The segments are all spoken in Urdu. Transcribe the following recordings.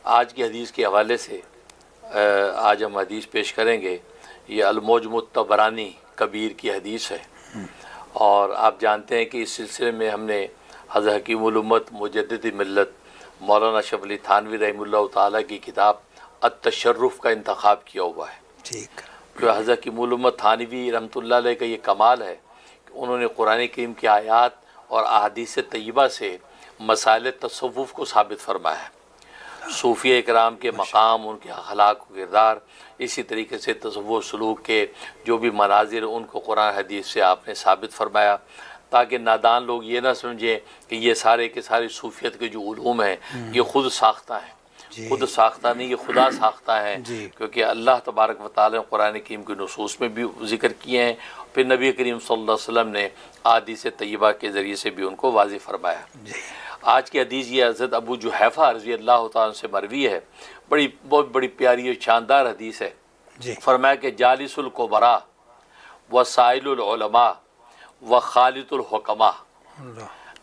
آج کی حدیث کے حوالے سے آج ہم حدیث پیش کریں گے. یہ المعجم الطبرانی کبیر کی حدیث ہے، اور آپ جانتے ہیں کہ اس سلسلے میں ہم نے حضرت حکیم الامت مجدد ملت مولانا اشرف علی تھانوی رحمہ اللہ تعالیٰ کی کتاب التشرف کا انتخاب کیا ہوا ہے. ٹھیک. کہ حضرت حکیم الامت تھانوی رحمۃ اللہ علیہ کا یہ کمال ہے کہ انہوں نے قرآن کریم کی آیات اور احادیث طیبہ سے مسائل تصوف کو ثابت فرمایا ہے. صوفیہ اکرام کے مقام، ان کے اخلاق و کردار، اسی طریقے سے تصوف سلوک کے جو بھی مناظر ان کو قرآن حدیث سے آپ نے ثابت فرمایا، تاکہ نادان لوگ یہ نہ سمجھیں کہ یہ سارے کے سارے صوفیت کے جو علوم ہیں یہ خود ساختہ ہیں. خود ساختہ نہیں، یہ خدا ساختہ ہیں، کیونکہ اللہ تبارک و تعالی نے قرآن کریم کی نصوص میں بھی ذکر کیے ہیں، پھر نبی کریم صلی اللہ علیہ وسلم نے احادیث طیبہ کے ذریعے سے بھی ان کو واضح فرمایا. آج کی حدیث یہ حضرت ابو جحیفہ رضی اللہ تعالیٰ سے مروی ہے، بہت بڑی پیاری اور شاندار حدیث ہے. فرمایا کہ جالس الکبرا و سائل العلماء و خالط الحکماء.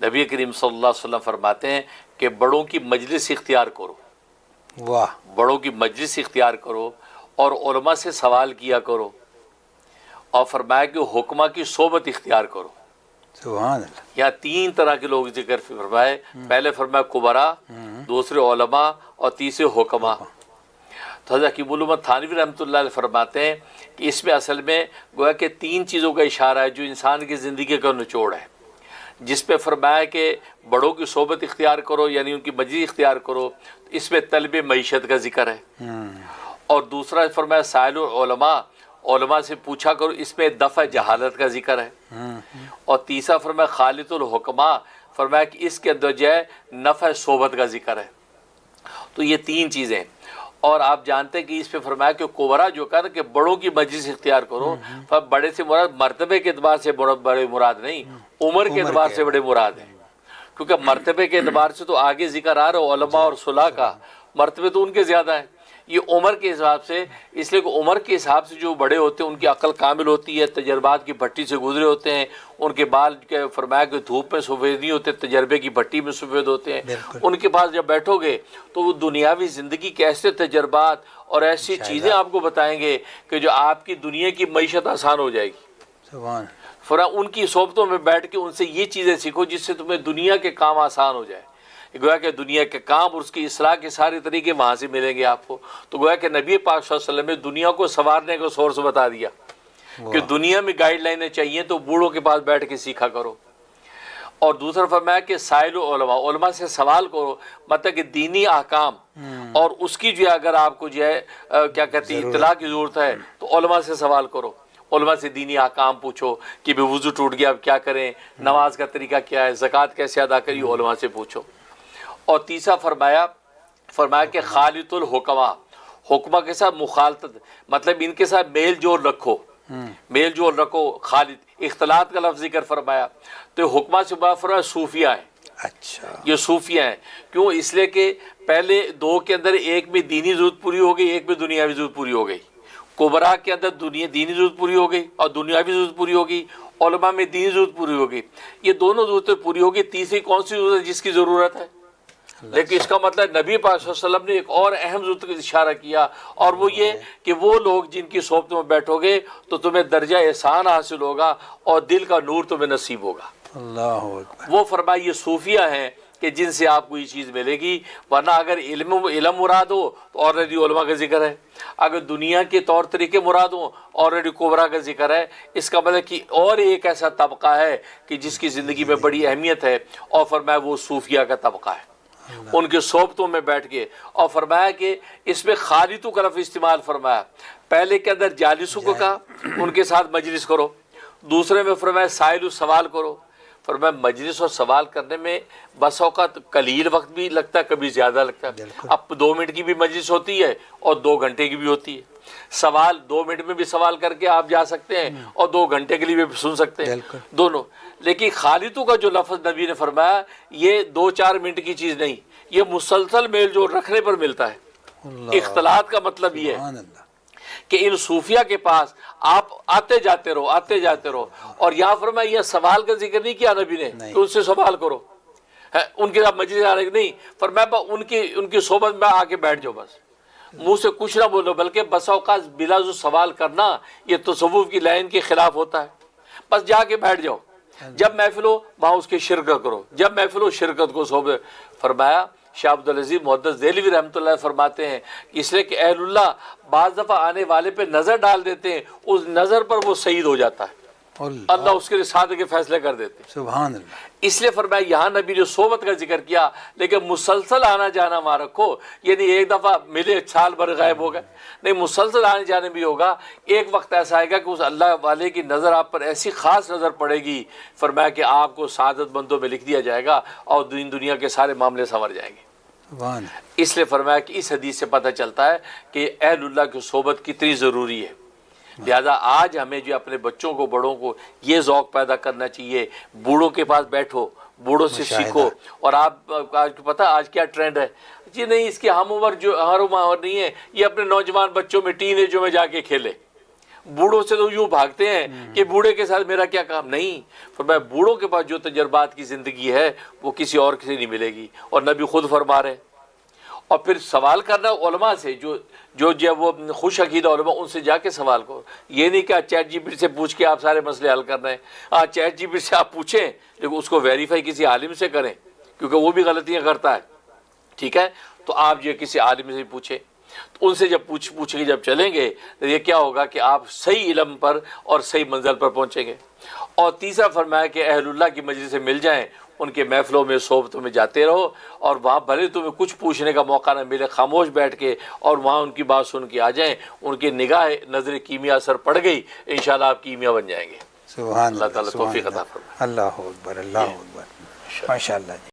نبی کریم صلی اللہ علیہ وسلم فرماتے ہیں کہ بڑوں کی مجلس اختیار کرو. واہ. بڑوں کی مجلس اختیار کرو اور علماء سے سوال کیا کرو، اور فرمایا کہ حکماء کی صحبت اختیار کرو. سبحان اللہ. یہاں تین طرح کے لوگ ذکر فرمائے. پہلے فرمایا کبرا، دوسرے علماء، اور تیسرے حکماء. تو حضرت حکیم الامت تھانوی رحمۃ اللہ علیہ فرماتے ہیں کہ اس میں اصل میں گویا کہ تین چیزوں کا اشارہ ہے جو انسان کی زندگی کا نچوڑ ہے. جس پہ فرمایا کہ بڑوں کی صحبت اختیار کرو، یعنی ان کی مجلس اختیار کرو، اس میں طلب معیشت کا ذکر ہے. اور دوسرا فرمایا سائل العلماء، علماء سے پوچھا کرو، اس میں دفع جہالت کا ذکر ہے. اور تیسرا فرمایا خالط الحکماء، فرمایا کہ اس کے اندر جو ہے نفع صحبت کا ذکر ہے. تو یہ تین چیزیں. اور آپ جانتے ہیں کہ اس پہ فرمایا کہ کوبرا جو کہا نا کہ بڑوں کی مجلس اختیار کرو، بڑے سے مراد مرتبے کے اعتبار سے بڑے مراد نہیں، عمر کے اعتبار سے بڑے مراد ہیں. کیونکہ مرتبے کے اعتبار سے تو آگے ذکر آ رہا ہے علماء اور صلاح کا، مرتبے تو ان کے زیادہ ہیں. یہ عمر کے حساب سے، اس لیے کہ عمر کے حساب سے جو بڑے ہوتے ہیں ان کی عقل کامل ہوتی ہے، تجربات کی بھٹی سے گزرے ہوتے ہیں، ان کے بال کے فرمایا کہ دھوپ میں سفید نہیں ہوتے، تجربے کی بھٹی میں سفید ہوتے ہیں. ان کے پاس جب بیٹھو گے تو وہ دنیاوی زندگی کے ایسے تجربات اور ایسی چیزیں آپ کو بتائیں گے کہ جو آپ کی دنیا کی معیشت آسان ہو جائے گی. سبحان. ان کی صحبتوں میں بیٹھ کے ان سے یہ چیزیں سیکھو جس سے تمہیں دنیا کے کام آسان ہو جائے. گویا کہ دنیا کے کام اور اس کی اصلاح کے سارے طریقے وہاں سے ملیں گے آپ کو. تو گویا کہ نبی پاک صلی اللہ علیہ وسلم نے دنیا کو سنوارنے کا سورس بتا دیا کہ دنیا میں گائیڈ لائنیں چاہیے تو بوڑھوں کے پاس بیٹھ کے سیکھا کرو. اور دوسرا فرمایا کہ سائل علماء، علماء سے سوال کرو، مطلب کہ دینی احکام اور اس کی جو ہے اگر آپ کو جو ہے کیا کہتے ہیں اطلاع کی ضرورت ہے تو علماء سے سوال کرو. علماء سے دینی احکام پوچھو کہ بھی وضو ٹوٹ گیا اب کیا کریں، نماز کا طریقہ کیا ہے، زکوٰۃ کیسے ادا کری، علماء سے پوچھو. اور تیسرا فرمایا کہ خالط الحکماء، حکمہ کے ساتھ مخالطت، مطلب ان کے ساتھ میل جول رکھو. میل جول رکھو. خالد اختلاط کا لفظ ذکر فرمایا تو حکمہ سے بات فرمایا صوفیہ ہیں. اچھا. یہ صوفیہ ہیں. کیوں؟ اس لیے کہ پہلے دو کے اندر ایک میں دینی ضرورت پوری ہو گئی، ایک میں دنیاوی ضرورت پوری ہو گئی. کبرا کے اندر دینی ضرورت پوری ہو گئی اور دنیاوی ضرورت پوری ہو گئی. علماء میں دینی ضرورت پوری ہو گئی. یہ دونوں ضرورتیں پوری ہو گئی. تیسری کون سی ضرورت ہے جس کی ضرورت ہے؟ لیکن اس کا مطلب نبی پاک صلی اللہ علیہ وسلم نے ایک اور اہم ضرورت کا اشارہ کیا، اور وہ یہ کہ وہ لوگ جن کی صحبتوں میں بیٹھو گے تو تمہیں درجہ احسان حاصل ہوگا اور دل کا نور تمہیں نصیب ہوگا. اللہ اکبر. وہ فرمایا یہ صوفیہ ہیں کہ جن سے آپ کو یہ چیز ملے گی. ورنہ اگر علم مراد ہو تو آلریڈی علماء کا ذکر ہے، اگر دنیا کے طور طریقے مراد ہوں آلریڈی کبرا کا ذکر ہے. اس کا مطلب کہ اور ایک ایسا طبقہ ہے کہ جس کی زندگی میں بڑی اہمیت ہے، اور فرمایا وہ صوفیہ کا طبقہ ہے. ان کے صحبتوں میں بیٹھ کے. اور فرمایا کہ اس میں خالطوں کا لفظ استعمال فرمایا. پہلے کے اندر جالسوں کو کہا ان کے ساتھ مجلس کرو، دوسرے میں فرمایا سائل سوال کرو. فرمایا مجلس اور سوال کرنے میں بس اوقات قلیل وقت بھی لگتا ہے، کبھی زیادہ لگتا ہے. اب 2 منٹ کی بھی مجلس ہوتی ہے اور 2 گھنٹے کی بھی ہوتی ہے. سوال 2 منٹ میں بھی سوال کر کے آپ جا سکتے ہیں اور 2 گھنٹے کے لیے بھی سن سکتے ہیں، دونوں. لیکن خالطوں کا جو لفظ نبی نے فرمایا یہ 2-4 منٹ کی چیز نہیں، یہ مسلسل میل جول رکھنے پر ملتا ہے. اختلاط کا مطلب یہ ہے کہ ان صوفیہ کے پاس آپ آتے جاتے رہو. اور یہاں فرمایا یہ سوال کا ذکر نہیں کیا نبی نے کہ ان سے سوال کرو. ان کے ساتھ مجلس آنے نہیں، فرمایا ان کی صحبت میں آ کے بیٹھ جاؤ، بس منہ سے کچھ نہ بولو، بلکہ بسا اوقات بلا جو سوال کرنا یہ تصوف کی لائن کے خلاف ہوتا ہے، بس جا کے بیٹھ جاؤ، جب محفل ہو وہاں اس کی شرکت کرو، جب محفل ہو شرکت کو صحبت۔ فرمایا شاہ عبدالعزیز محدث دہلوی رحمۃ اللہ فرماتے ہیں کہ اس لیے کہ اہل اللہ بعض دفعہ آنے والے پہ نظر ڈال دیتے ہیں، اس نظر پر وہ سعید ہو جاتا ہے، اللہ اس کے لیے صادق کے فیصلے کر دیتے ہیں۔ سبحان اللہ۔ اس لیے فرمایا یہاں نبی نے صحبت کا ذکر کیا، لیکن مسلسل آنا جانا وہاں رکھو، یعنی ایک دفعہ ملے سال بھر غائب ہو گئے، نہیں، مسلسل آنے جانے بھی ہوگا۔ ایک وقت ایسا آئے گا کہ اس اللہ والے کی نظر آپ پر ایسی خاص نظر پڑے گی، فرمایا کہ آپ کو سعادت مندوں میں لکھ دیا جائے گا اور دنیا کے سارے معاملے سنور جائیں گے۔ سبحان اللہ۔ اس لیے فرمایا کہ اس حدیث سے پتہ چلتا ہے کہ اہل اللہ کی صحبت کتنی ضروری ہے۔ لہذا آج ہمیں جو اپنے بچوں کو، بڑوں کو یہ ذوق پیدا کرنا چاہیے، بوڑھوں کے پاس بیٹھو، بوڑھوں سے سیکھو۔ اور آپ آج کو پتہ آج کیا ٹرینڈ ہے، جی نہیں اس کی ہم عمر جو عمر نہیں ہے، یہ اپنے نوجوان بچوں میں، ٹین ایجوں میں جا کے کھیلے۔ بوڑھوں سے تو یوں بھاگتے ہیں کہ بوڑھے کے ساتھ میرا کیا کام، نہیں، فرمایا بوڑھوں کے پاس جو تجربات کی زندگی ہے وہ کسی اور سے نہیں ملے گی، اور نبی خود فرما رہے ہیں۔ اور پھر سوال کرنا علماء سے، جو جب وہ خوش عقیدہ علماء، ان سے جا کے سوال کرو، یہ نہیں کہ چیٹ جی پی ٹی سے پوچھ کے آپ سارے مسئلے حل کر رہے ہیں۔ ہاں چیٹ جی پی ٹی سے آپ پوچھیں، لیکن اس کو ویریفائی کسی عالم سے کریں، کیونکہ وہ بھی غلطیاں کرتا ہے، ٹھیک ہے؟ تو آپ یہ کسی عالم سے پوچھیں، تو ان سے جب پوچھ کے جب چلیں گے تو یہ کیا ہوگا کہ آپ صحیح علم پر اور صحیح منزل پر پہنچیں گے۔ اور تیسرا فرمایا کہ اہل اللہ کی مجلس سے مل جائیں، ان کے محفلوں میں، صحبتوں میں جاتے رہو، اور وہاں بھلے تمہیں کچھ پوچھنے کا موقع نہ ملے، خاموش بیٹھ کے اور وہاں ان کی بات سن کے آ جائیں، ان کی نگاہ نظر کیمیا اثر پڑ گئی، انشاءاللہ آپ کیمیا بن جائیں گے۔ سبحان اللہ تعالیٰ توفیق عطا اللہ فرمائے۔ اللہ اکبر، اللہ اکبر، ماشاء اللہ۔